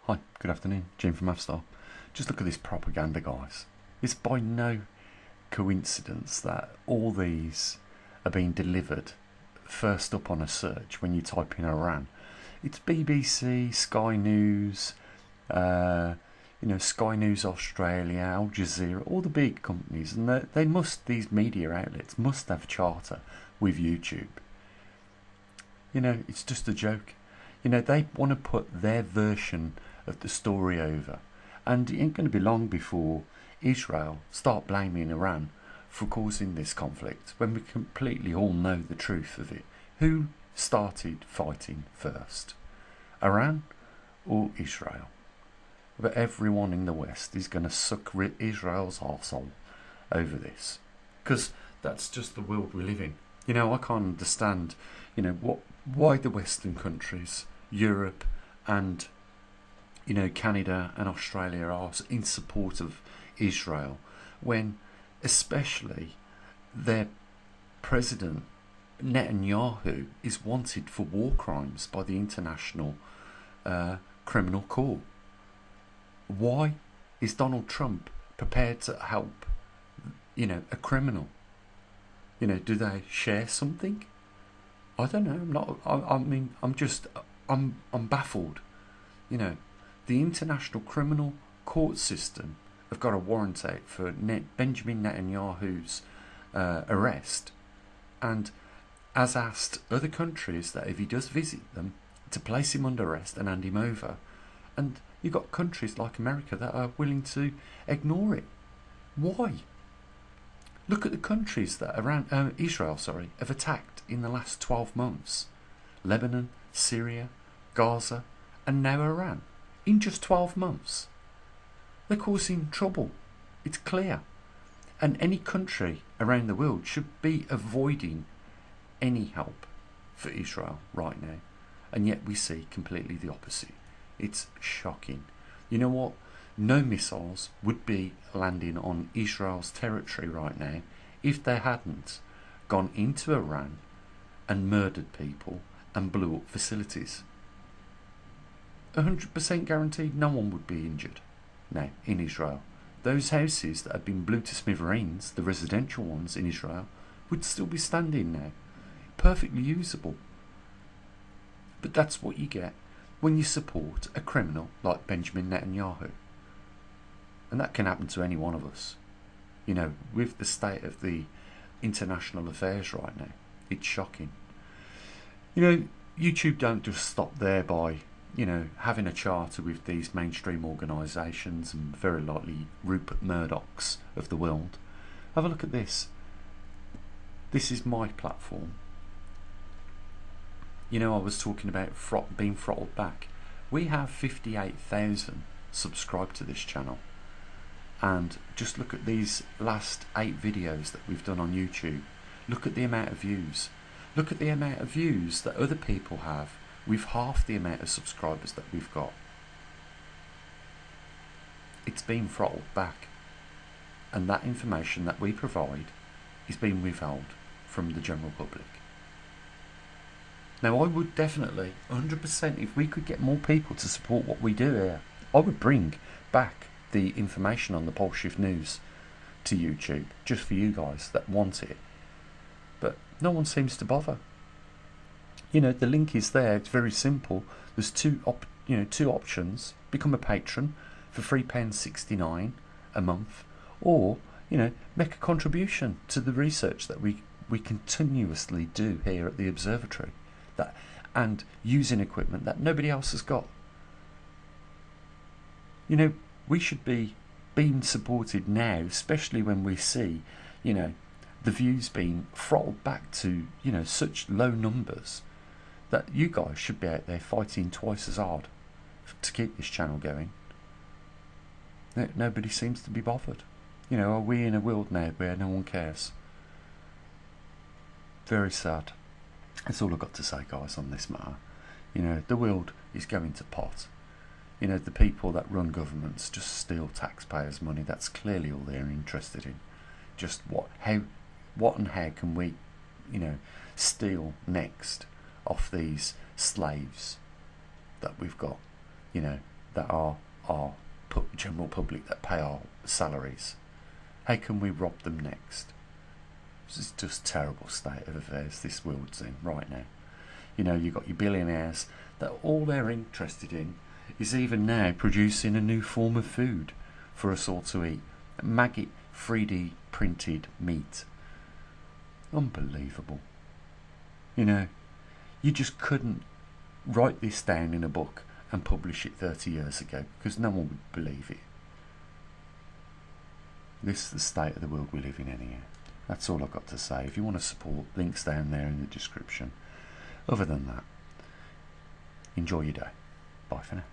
Hi, good afternoon, Jim from Avstar. Just look at this propaganda, guys. It's by no coincidence that all these are being delivered first up on a search when you type in Iran. It's BBC, Sky News, Sky News Australia, Al Jazeera, all the big companies, and these media outlets must have a charter with YouTube. It's just a joke. They want to put their version of the story over, and it ain't going to be long before Israel start blaming Iran for causing this conflict, when we completely all know the truth of it. Who started fighting first, Iran or Israel? But everyone in the West is going to suck Israel's arsehole over this, because that's just the world we live in. I can't understand why the Western countries, Europe and Canada and Australia, are in support of Israel, when especially their president Netanyahu is wanted for war crimes by the International Criminal Court. Why is Donald Trump prepared to help a criminal? Do they share something? I don't know. I'm baffled. The International Criminal Court system have got a warrant out for Benjamin Netanyahu's arrest, and has asked other countries that if he does visit them, to place him under arrest and hand him over. And you've got countries like America that are willing to ignore it. Why? Look at the countries that Israel have attacked in the last 12 months. Lebanon, Syria, Gaza, and now Iran. In just 12 months. They're causing trouble. It's clear. And any country around the world should be avoiding any help for Israel right now. And yet we see completely the opposite. It's shocking. You know what? No missiles would be landing on Israel's territory right now if they hadn't gone into Iran and murdered people and blew up facilities. 100% guaranteed no one would be injured now in Israel. Those houses that have been blew to smithereens, the residential ones in Israel, would still be standing now, perfectly usable. But that's what you get when you support a criminal like Benjamin Netanyahu. And that can happen to any one of us. With the state of the international affairs right now, it's shocking. YouTube don't just stop there by having a charter with these mainstream organisations and very likely Rupert Murdochs of the world. Have a look at this. This is my platform. I was talking about being throttled back. We have 58,000 subscribed to this channel. And just look at these last 8 videos that we've done on YouTube. Look at the amount of views. Look at the amount of views that other people have with half the amount of subscribers that we've got. It's been throttled back, and that information that we provide is being withheld from the general public. Now, I would definitely 100%, if we could get more people to support what we do here, I would bring back the information on the Pole Shift News to YouTube just for you guys that want it. But no one seems to bother. The link is there. It's very simple. There's two options. Become a patron for £3.69 a month, or make a contribution to the research that we continuously do here at the observatory, and using equipment that nobody else has got. We should be being supported now, especially when we see the views being throttled back to such low numbers, that you guys should be out there fighting twice as hard to keep this channel going. Nobody seems to be bothered. Are we in a world now where no one cares? Very sad. That's all I've got to say, guys, on this matter. The world is going to pot. The people that run governments just steal taxpayers' money. That's clearly all they're interested in. Just what and how can we, steal next off these slaves that we've got, that are our general public that pay our salaries. How can we rob them next? This is just a terrible state of affairs this world's in right now. You know, you've got your billionaires that all they're interested in is even now producing a new form of food for us all to eat. Maggot 3D printed meat. Unbelievable. You know, you just couldn't write this down in a book and publish it 30 years ago because no one would believe it. This is the state of the world we live in anyhow. That's all I've got to say. If you want to support, links down there in the description. Other than that, enjoy your day. Bye for now.